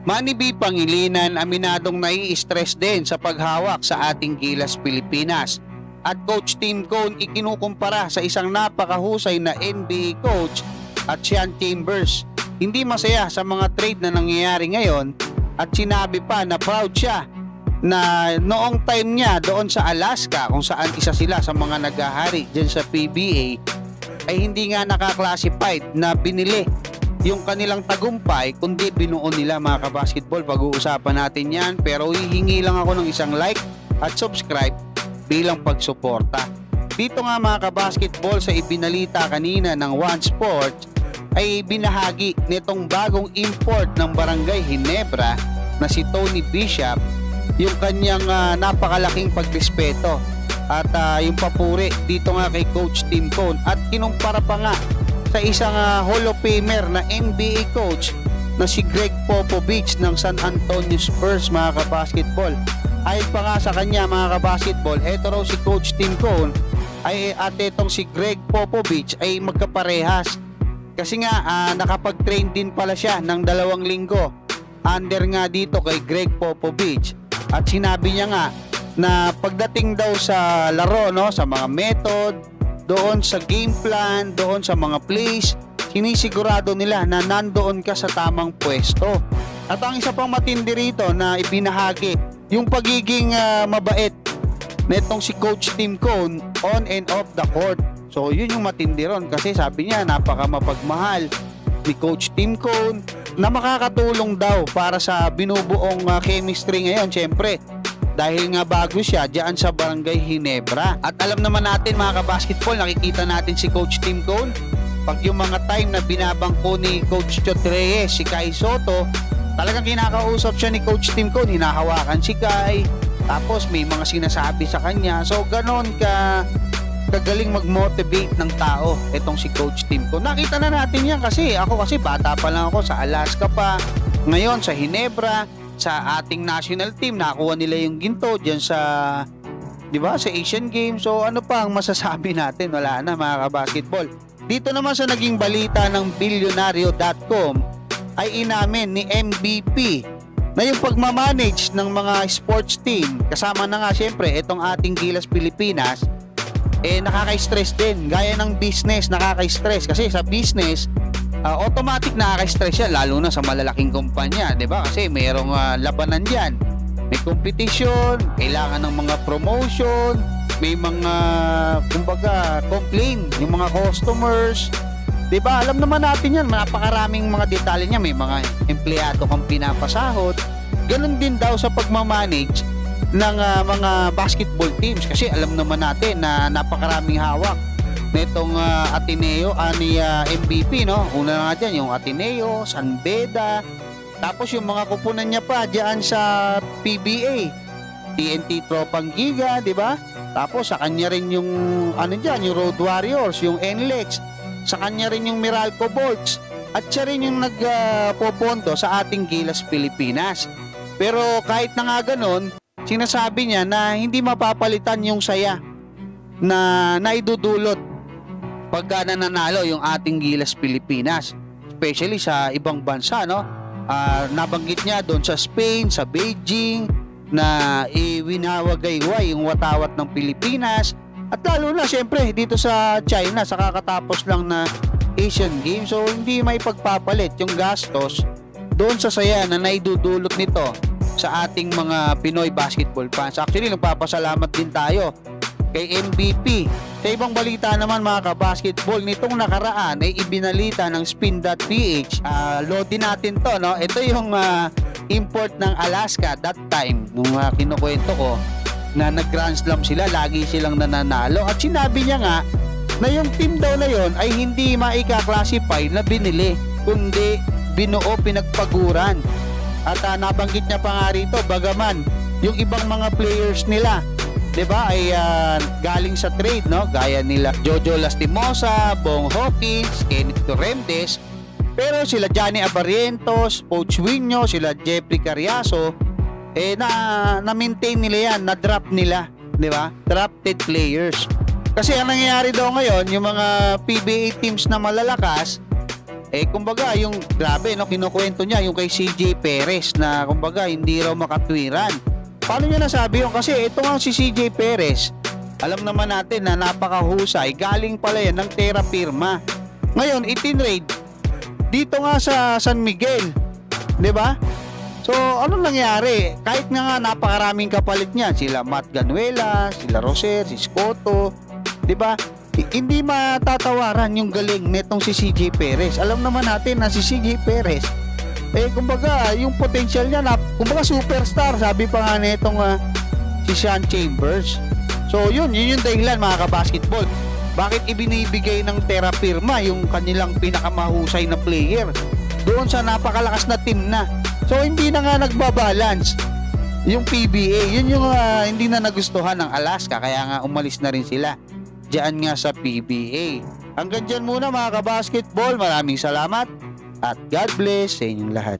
Manny B. Pangilinan aminadong nai-stress din sa paghawak sa ating Gilas Pilipinas. At Coach Tim Cone ikinukumpara sa isang napakahusay na NBA coach at Sean Chambers. Hindi masaya sa mga trade na nangyayari ngayon at sinabi pa na proud siya na noong time niya doon sa Alaska kung saan isa sila sa mga naghahari dyan sa PBA ay hindi nga nakaklasify na binili yung kanilang tagumpay kundi binuo nila mga kabasketball. Pag-uusapan natin yan pero hihingi lang ako ng isang like at subscribe bilang pagsuporta. Dito nga mga kabasketball sa ibinalita kanina ng One Sports ay binahagi nitong bagong import ng Barangay Ginebra na si Tony Bishop yung kanyang napakalaking pagrespeto at yung papuri dito nga kay Coach Tim Cone at kinumpara pa nga sa isang Hall of Famer na NBA coach na si Greg Popovich ng San Antonio Spurs mga kabasketball. Ayon pa nga sa kanya mga kabasketball, eto raw si Coach Tim Cone at etong si Greg Popovich ay magkaparehas kasi nga nakapag-train din pala siya ng 2 linggo under nga dito kay Greg Popovich at sinabi niya nga na pagdating daw sa laro no, sa mga method, doon sa game plan, doon sa mga plays, sinisigurado nila na nandoon ka sa tamang pwesto. At ang isa pang matindi rito na ibinahagi, yung pagiging mabait netong si Coach Tim Cone on and off the court. So yun yung matindi ron kasi sabi niya napaka mapagmahal ni Coach Tim Cone na makakatulong daw para sa binubuong chemistry ngayon syempre dahil nga bago siya diyan sa Barangay Ginebra. At alam naman natin mga kabasketball, nakikita natin si Coach Tim Cone pag yung mga time na binabangko ni Coach Chot Reyes si Kai Soto, talagang kinakausap siya ni Coach Tim Cone, hinahawakan si Kai tapos may mga sinasabi sa kanya. So ganon kagaling mag-motivate ng tao itong si Coach Tim Cone. Nakita na natin yan kasi bata pa lang ako sa Alaska pa, ngayon sa Ginebra sa ating national team nakuha nila yung ginto diyan sa, di ba, sa Asian Games. So ano pa ang masasabi natin? Wala na mga kabasketball. Dito naman sa naging balita ng Billionario.com ay inamin ni MVP na yung pagmamanage ng mga sports team kasama na nga syempre itong ating Gilas Pilipinas nakaka-stress din gaya ng business. Nakaka-stress kasi sa business automatic nakaka-stress yan lalo na sa malalaking kumpanya, di ba? Kasi mayroong labanan diyan. May competition, kailangan ng mga promotion, may mga kumbaga complain yung mga customers. Di ba? Alam naman natin yan, napakaraming mga detalye niya, may mga empleyado kang pinapasahod. Ganun din daw sa pagmamanage ng mga basketball teams kasi alam naman natin na napakaraming hawak nitong Ateneo ni MVP no. Una na nga dyan yung Ateneo, San Beda, tapos yung mga kupunan niya pa dyan sa PBA, TNT Tropang Giga, di ba? Tapos sa kanya rin yung dyan, yung Road Warriors, yung NLEX, sa kanya rin yung Meralco Bolts at siya rin yung nagpopondo sa ating Gilas Pilipinas. Pero kahit na nga ganun, sinasabi niya na hindi mapapalitan yung saya na naidudulot pagka nananalo yung ating Gilas Pilipinas, especially sa ibang bansa no. Nabanggit niya doon sa Spain, sa Beijing na winawagayway yung watawat ng Pilipinas at lalo na syempre dito sa China sa kakatapos lang na Asian Games. So hindi may pagpapalit yung gastos doon sa saya na naidudulot nito sa ating mga Pinoy basketball fans. Actually nagpapasalamat din tayo kay MVP. Sa ibang balita naman mga kabasketball, nitong nakaraan ay ibinalita ng Spin.ph. Loadin natin to no. Ito yung import ng Alaska that time nung kinukwento ko na nag-Grand Slam sila, lagi silang nananalo at sinabi niya nga na yung team daw na yon ay hindi maika-classify na binili kundi binuo, pinagpaguran. At nabanggit niya pa nga rito bagaman yung ibang mga players nila, 'di ba, ay galing sa trade no, gaya nila Jojo Lastimosa, Bong Hawkins, Kenneth Torrentes, pero sila Johnny Abarrientos, Poch Winyo, sila Jeffrey Carriazo na-maintain nila yan, na-drop nila, 'di ba? Drafted players. Kasi ang nangyayari daw ngayon, yung mga PBA teams na malalakas Kumbaga, yung grabe, no, kinukwento niya yung kay CJ Perez na kumbaga hindi raw makatwiran. Paano niya nasabi yun? Kasi ito nga si CJ Perez, alam naman natin na napakahusay, galing pala yan ng Terra Firma. Ngayon, itinrade dito nga sa San Miguel, 'di ba? So, ano nangyari? Kahit nga napakaraming kapalit niya, sila Matt Ganuela, sila Roser, si Scotto, 'di ba? Hindi matatawaran yung galing netong si CJ Perez. Alam naman natin na si CJ Perez, kumbaga, yung potential niya, kumbaga superstar, sabi pa nga netong si Sean Chambers. So, yun yung dahilan mga kabasketball. Bakit ibinibigay ng Terra Firma yung kanilang pinakamahusay na player doon sa napakalakas na team na. So, hindi na nga nagbabalance yung PBA. Yun yung hindi na nagustuhan ng Alaska, kaya nga umalis na rin sila diyan nga sa PBA. Hanggang dyan muna mga kabasketball. Maraming salamat at God bless sa inyong lahat.